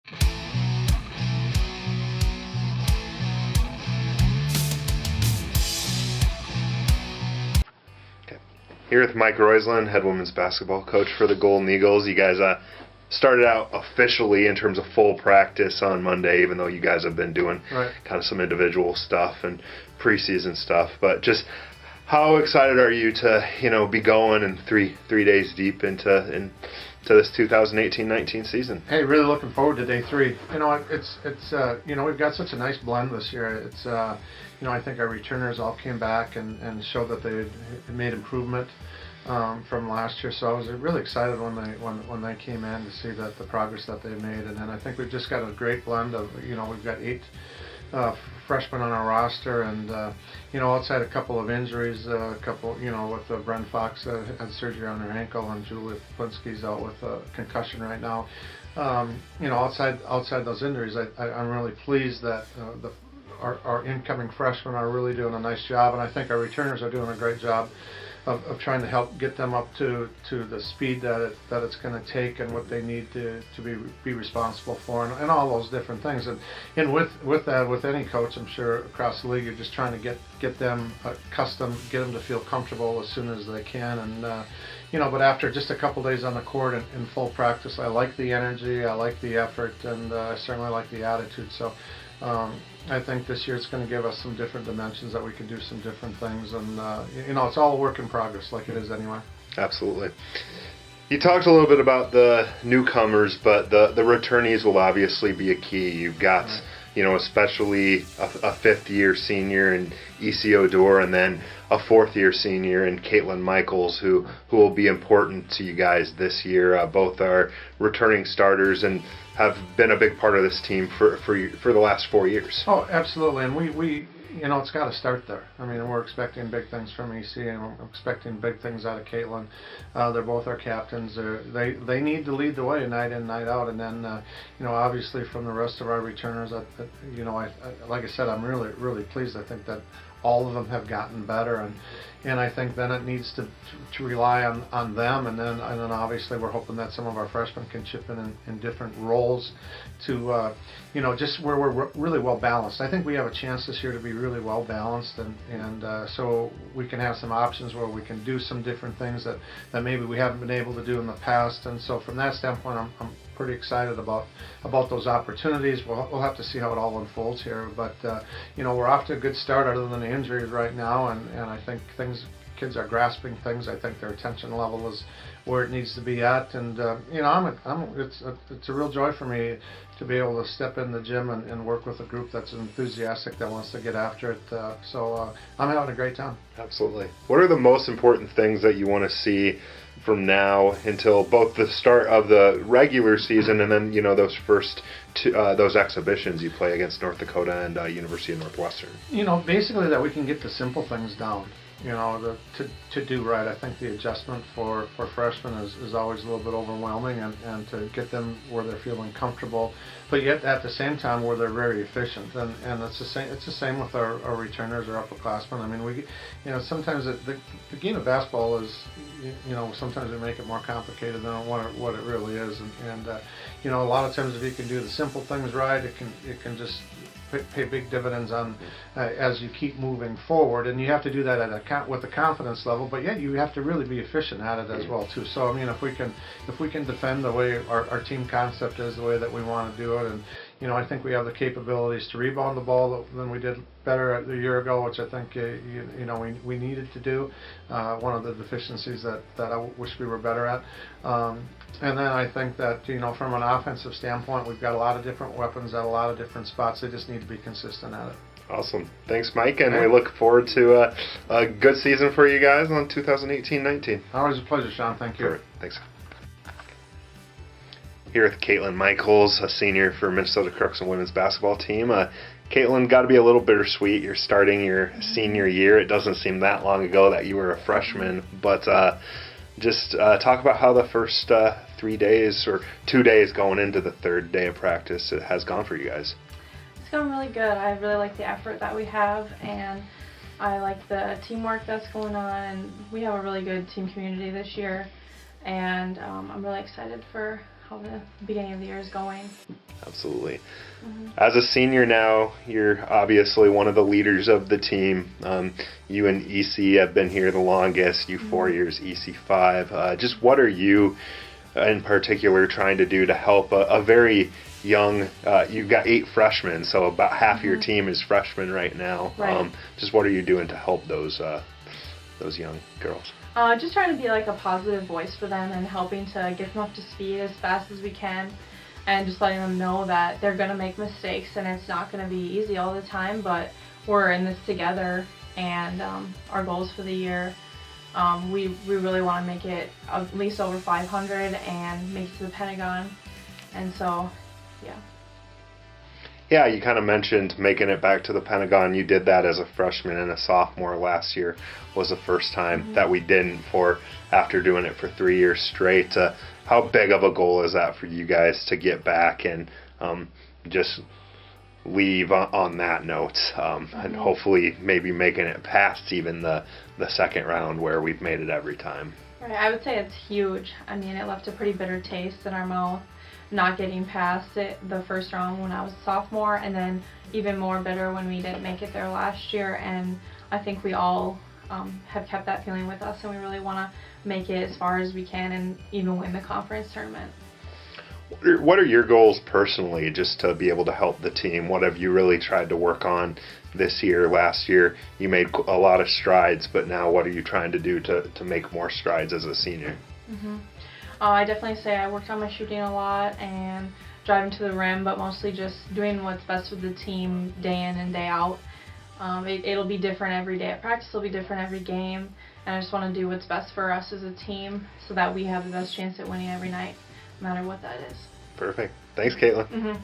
Here with Mike Roysland, head women's basketball coach for the Golden Eagles. You guys started out officially in terms of full practice on Monday, even though you guys have been doing kind of some individual stuff and preseason stuff. But just how excited are you to be going and three days deep into this 2018-19 season? Hey, really looking forward to day 3. It's we've got such a nice blend this year. It's I think our returners all came back and showed that they had made improvement from last year. So I was really excited when they came in to see that the progress that they made. And then I think we've just got a great blend of we've got 8 freshmen on our roster, and outside a couple of injuries, with Bren Fox had surgery on her ankle, and Julia Plinsky's out with a concussion right now. Outside those injuries, I'm really pleased that our incoming freshmen are really doing a nice job, and I think our returners are doing a great job of trying to help get them up to the speed that it's going to take and what they need to be responsible for, and all those different things. And with that, with any coach, I'm sure across the league, you're just trying to get them accustomed, get them to feel comfortable as soon as they can. And but after just a couple days on the court in full practice, I like the energy, I like the effort, and I certainly like the attitude. So I think this year it's going to give us some different dimensions that we can do some different things, and it's all a work in progress, like it is anyway. Absolutely. You talked a little bit about the newcomers, but the returnees will obviously be a key. You've got especially a 5th-year senior in E.C. Odor, and then a 4th-year senior in Caitlin Michaelis, who will be important to you guys this year. Both are returning starters and have been a big part of this team for the last 4 years. Oh, absolutely, and we it's got to start there. I mean, we're expecting big things from EC, and we're expecting big things out of Caitlin. They're both our captains. They need to lead the way night in, night out, and then obviously from the rest of our returners, like I said, I'm really, really pleased. I think that all of them have gotten better, and I think then it needs to rely on them, and then obviously we're hoping that some of our freshmen can chip in different roles to just where we're really well balanced. I think we have a chance this year to be really well balanced, and so we can have some options where we can do some different things that maybe we haven't been able to do in the past. And so from that standpoint, I'm pretty excited about those opportunities. We'll have to see how it all unfolds here, but we're off to a good start other than the injuries right now, and I think kids are grasping things. I think their attention level is where it needs to be at, and it's a real joy for me to be able to step in the gym and work with a group that's enthusiastic, that wants to get after it. So I'm having a great time. Absolutely. What are the most important things that you want to see from now until both the start of the regular season and then those first those exhibitions you play against North Dakota and University of Northwestern? Basically that we can get the simple things down. To do right. I think the adjustment for freshmen is always a little bit overwhelming, and to get them where they're feeling comfortable, but yet at the same time where they're very efficient. And it's the same with our returners or upperclassmen. I mean, we sometimes the game of basketball is sometimes we make it more complicated than what it really is, and a lot of times if you can do the simple things right, it can just pay big dividends on as you keep moving forward, and you have to do that with a confidence level, but yet you have to really be efficient at it as well too. So I mean, if we can defend the way our team concept is, the way that we want to do it, and I think we have the capabilities to rebound the ball than we did better a year ago, which I think we needed to do. One of the deficiencies that I wish we were better at. And then I think that from an offensive standpoint, we've got a lot of different weapons at a lot of different spots. They just need to be consistent at it. Awesome. Thanks, Mike, and we look forward to a good season for you guys on 2018-19. Always a pleasure, Sean. Thank you. Perfect. Thanks. Here with Caitlin Michaelis, a senior for Minnesota Crooks and women's basketball team. Caitlin, got to be a little bittersweet. You're starting your senior year. It doesn't seem that long ago that you were a freshman, but just talk about how the first 3 days or 2 days going into the third day of practice has gone for you guys. It's going really good. I really like the effort that we have, and I like the teamwork that's going on, and we have a really good team community this year, and I'm really excited for how the beginning of the year is going. Absolutely. As a senior now, you're obviously one of the leaders of the team. You and EC have been here the longest. You 4 years, EC 5. Just what are you in particular trying to do to help a very young, you've got 8 freshmen, so about half your team is freshmen right now. Right. Just what are you doing to help those young girls? Just trying to be like a positive voice for them and helping to get them up to speed as fast as we can, and just letting them know that they're going to make mistakes and it's not going to be easy all the time, but we're in this together, and our goals for the year, we really want to make it at least over 500 and make it to the Pentagon, and so, yeah. Yeah, you kind of mentioned making it back to the Pentagon. You did that as a freshman and a sophomore. Last year was the first time that we didn't, after doing it for 3 years straight. How big of a goal is that for you guys to get back and just leave on that note, and hopefully maybe making it past even the second round where we've made it every time? Right, I would say it's huge. I mean, it left a pretty bitter taste in our mouth, not getting past it the first round when I was a sophomore, and then even more bitter when we didn't make it there last year. And I think we all have kept that feeling with us, and we really want to make it as far as we can and even win the conference tournament. What are your goals personally, just to be able to help the team? What have you really tried to work on this year? Last year you made a lot of strides, but now what are you trying to do to make more strides as a senior? I definitely say I worked on my shooting a lot and driving to the rim, but mostly just doing what's best for the team day in and day out. It'll be different every day at practice, it'll be different every game, and I just want to do what's best for us as a team so that we have the best chance at winning every night, no matter what that is. Perfect. Thanks, Caitlin.